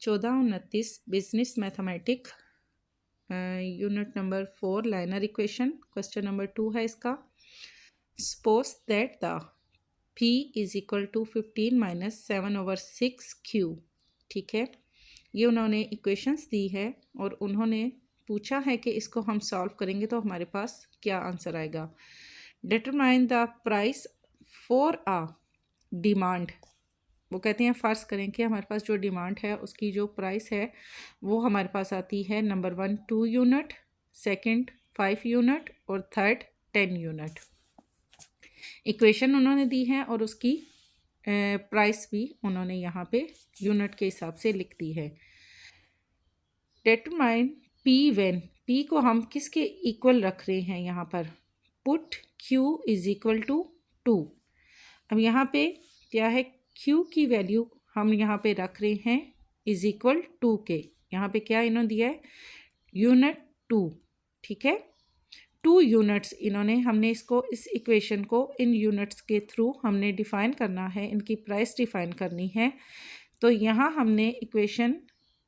14-29 business mathematic unit number 4 linear equation. Question number 2 है इसका। Suppose that the P is equal to 15 minus 7/6Q। ठीक है, ये उन्होंने इक्वेशंस दी है और उन्होंने पूछा है कि इसको हम सॉल्व करेंगे तो हमारे पास क्या आंसर आएगा। Determine the price for a demand. वो कहते हैं फ़र्ज़ करें कि हमारे पास जो डिमांड है उसकी जो प्राइस है वो हमारे पास आती है नंबर 1 2 यूनिट, सेकंड 5 यूनिट और थर्ड 10 यूनिट। इक्वेशन उन्होंने दी है और उसकी प्राइस भी उन्होंने यहाँ पे यूनिट के हिसाब से लिख दी है। डिटरमाइन पी व्हेन, पी को हम किसके इक्वल रख रहे हैं यहाँ पर, put Q is equal to 2। अब यहाँ पे क्या है, Q की वैल्यू हम यहाँ पे रख रहे हैं इज इक्वल 2 के। यहाँ पे क्या इन्होंने दिया है, यूनिट 2। ठीक है, 2 यूनिट्स इन्होंने, हमने इसको इस इक्वेशन को इन यूनिट्स के थ्रू हमने डिफ़ाइन करना है, इनकी प्राइस डिफ़ाइन करनी है। तो यहाँ हमने इक्वेशन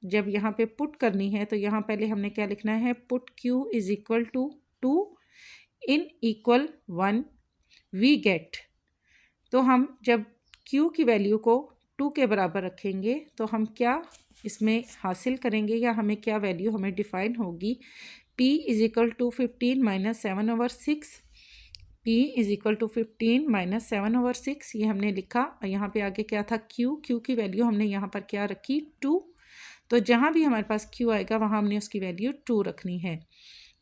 जब यहाँ पे पुट करनी है तो यहाँ पहले हमने क्या लिखना है, put Q is equal to 2 in equal 1 we get. तो हम जब Q की वैल्यू को 2 के बराबर रखेंगे तो हम क्या इसमें हासिल करेंगे या हमें क्या वैल्यू हमें डिफ़ाइन होगी, P is equal to 15 minus 7/6। P is equal to 15 minus 7/6 ये हमने लिखा। और यहाँ पे आगे क्या था, Q की वैल्यू हमने यहाँ पर क्या रखी, 2। तो जहाँ भी हमारे पास Q आएगा वहाँ हमने उसकी वैल्यू 2 रखनी है।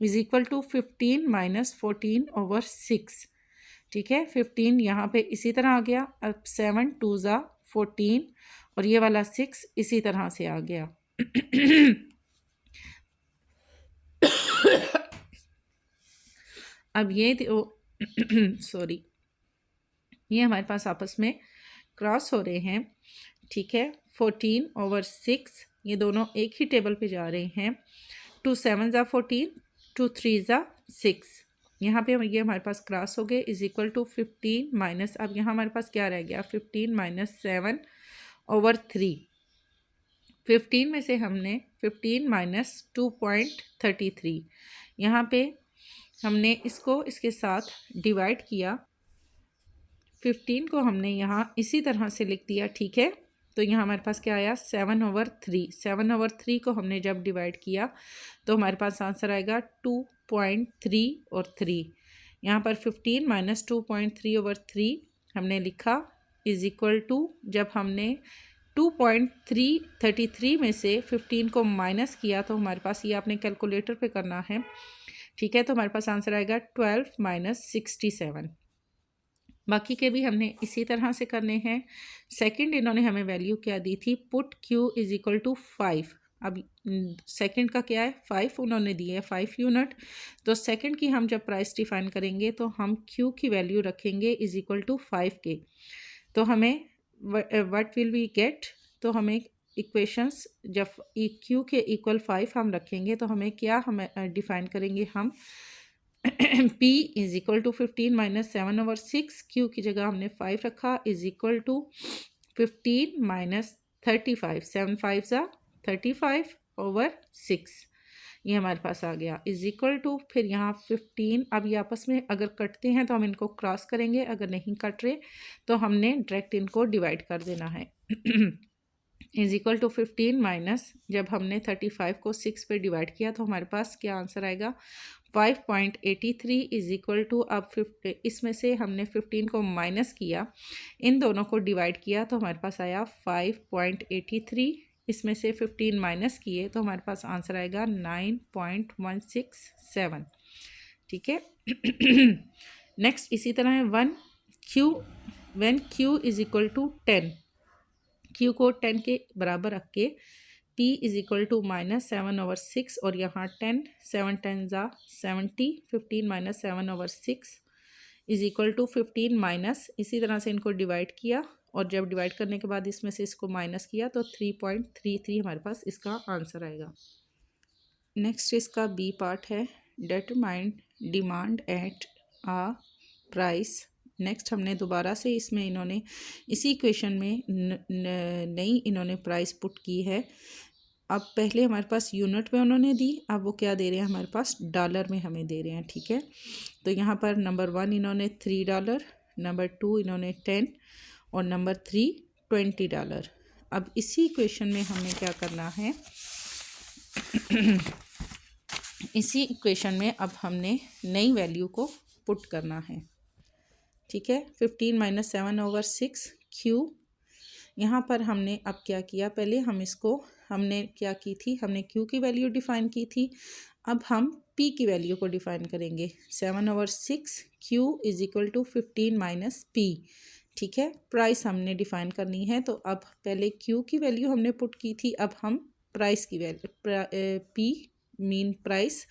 Is equal to 15 minus 14/6। ठीक है, 15 यहाँ पे इसी तरह आ गया। अब 7 2 ज़ा 14 और ये वाला 6 इसी तरह से आ गया। अब ये सॉरी, ये हमारे पास आपस में क्रॉस हो रहे हैं। ठीक है, 14/6 ये दोनों एक ही टेबल पे जा रहे हैं। 2 7 ज़ा 14, 2 3 ज़ा 6, यहाँ पे ये हमारे पास क्रॉस हो गए। इज इक्वल टू 15 माइनस, अब यहाँ हमारे पास क्या रह गया, 15 माइनस 7/3। 15 में से हमने 15 माइनस 2.33, यहाँ पे हमने इसको इसके साथ डिवाइड किया। 15 को हमने यहाँ इसी तरह से लिख दिया। ठीक है, तो यहाँ हमारे पास क्या आया, 7/3। 7/3 को हमने जब डिवाइड किया तो हमारे पास आंसर आएगा 2.3 और 3। यहाँ पर 15 माइनस 2.3/3 हमने लिखा इज इक्वल टू, जब हमने 2.333 में से 15 को माइनस किया तो हमारे पास, ये आपने कैलकुलेटर पे करना है। ठीक है, तो हमारे पास आंसर आएगा 12 माइनस 67। बाकी के भी हमने इसी तरह से करने हैं। सेकंड इन्होंने हमें वैल्यू क्या दी थी, put Q is equal to 5। अब सेकंड का क्या है, 5 उन्होंने दिए है, 5 यूनिट। तो सेकंड की हम जब प्राइस डिफाइन करेंगे तो हम Q की वैल्यू रखेंगे इज इक्वल टू 5 के। तो हमें व्हाट विल वी गेट, तो हमें इक्वेशंस जब Q के इक्वल 5 हम रखेंगे तो हमें क्या, हमें डिफाइन करेंगे हम P is equal to 15 minus 7/6, Q की जगह हमने 5 रखा, इज इक्वल टू 15 माइनस 35, 7 5 ज़ा 35/6 ये हमारे पास आ गया, इज इक्वल टू, फिर यहाँ 15। अब ये आपस में अगर कटते हैं तो हम इनको क्रॉस करेंगे, अगर नहीं कट रहे तो हमने डायरेक्ट इनको डिवाइड कर देना है। इज इक्वल टू 15 माइनस, जब हमने 35 को 6 पे डिवाइड किया तो हमारे पास क्या आंसर आएगा, 5.83 इज इक्वल टू, अब इसमें से हमने 15 को माइनस किया, इन दोनों को डिवाइड किया तो हमारे पास आया 5.83। इसमें से 15 माइनस किए तो हमारे पास आंसर आएगा 9.167। ठीक है, नेक्स्ट इसी तरह है when Q is equal to 10, Q को 10 के बराबर रख के P is equal to minus 7/6 और यहाँ 10, 7 10 ज़ा 70, 15 minus 7/6 is equal to 15 minus, इसी तरह से इनको डिवाइड किया और जब डिवाइड करने के बाद इसमें से इसको माइनस किया तो 3.33 हमारे पास इसका आंसर आएगा। नेक्स्ट इसका बी पार्ट है, determine demand at a price next हमने दोबारा से इसमें इन्होंने इसी इक्वेशन में नई इन्होंने प्राइस पुट की है। अब पहले हमारे पास यूनिट में उन्होंने दी, अब वो क्या दे रहे हैं हमारे पास डॉलर में हमें दे रहे हैं, ठीक है। तो यहाँ पर नंबर 1 इन्होंने $3, नंबर 2 इन्होंने 10 और नंबर 3 $20। अब इसी इक्वेशन में हमें क्या करना है इसी इक्वेशन में अब हमने नई वैल्यू को पुट करना है, ठीक है। 15 - 7/6 Q। यहाँ पर हमने अब क्या किया, पहले हम इसको हमने क्या की थी, हमने Q की वैल्यू डिफ़ाइन की थी, अब हम P की वैल्यू को डिफ़ाइन करेंगे। 7/6 Q = 15 - P, ठीक है। प्राइस हमने डिफ़ाइन करनी है, तो अब पहले Q की वैल्यू हमने पुट की थी, अब हम प्राइस की वैल्यू P मीन प्राइस,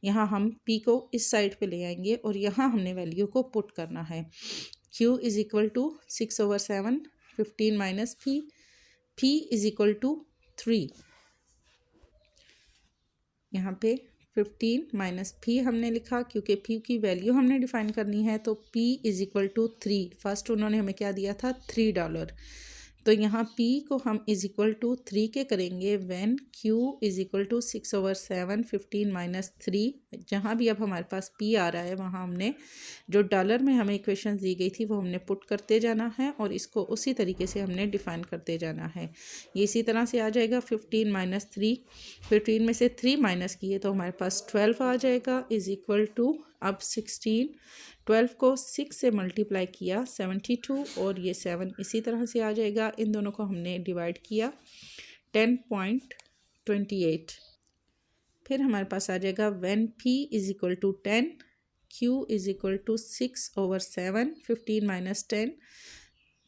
यहाँ हम P को इस साइड पे ले आएंगे और यहाँ हमने वैल्यू को पुट करना है। Q = 6/7, 15 - P, P = 3। यहाँ पे 15 - P हमने लिखा क्योंकि P की वैल्यू हमने डिफ़ाइन करनी है, तो P = 3। फर्स्ट उन्होंने हमें क्या दिया था, $3। तो यहाँ P को हम = 3 के करेंगे व्हेन Q = 6/7, 15 - 3। जहाँ भी अब हमारे पास P आ रहा है वहाँ हमने जो डॉलर में हमें इक्वेशन दी गई थी वो हमने पुट करते जाना है और इसको उसी तरीके से हमने डिफ़ाइन करते जाना है। ये इसी तरह से आ जाएगा 15 - 3, 15 में से 3 माइनस किए तो हमारे पास 12 आ जाएगा = अब 16, 12 को 6 से मल्टीप्लाई किया 72 और ये 7 इसी तरह से आ जाएगा। इन दोनों को हमने डिवाइड किया 10.28। फिर हमारे पास आ जाएगा व्हेन P = 10, Q = 6/7, 15 - 10।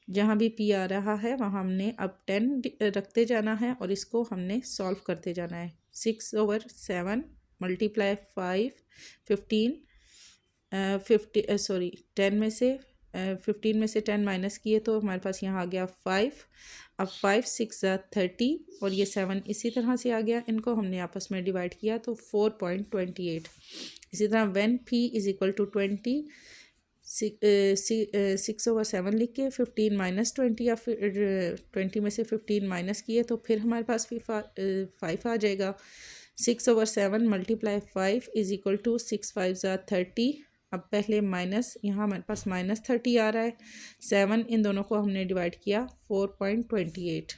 जहाँ भी P आ रहा है वहाँ हमने अब 10 रखते जाना है और इसको हमने सॉल्व करते जाना है। 6/7 × 5, 15, 10 में से 15 में से 10 माइनस किए तो हमारे पास यहाँ आ गया 5। अब 5 6 30 और ये 7 इसी तरह से आ गया। इनको हमने आपस में डिवाइड किया तो 4.28। इसी तरह व्हेन P = 20, 6/7 लिख के 15 - 20 या फिर 20 में से 15 माइनस किए तो फिर हमारे पास 5 आ जाएगा। 6/7 × 5 = 6 5 30। अब पहले माइनस, यहाँ हमारे पास -30 आ रहा है। 7 इन दोनों को हमने डिवाइड किया 4.28।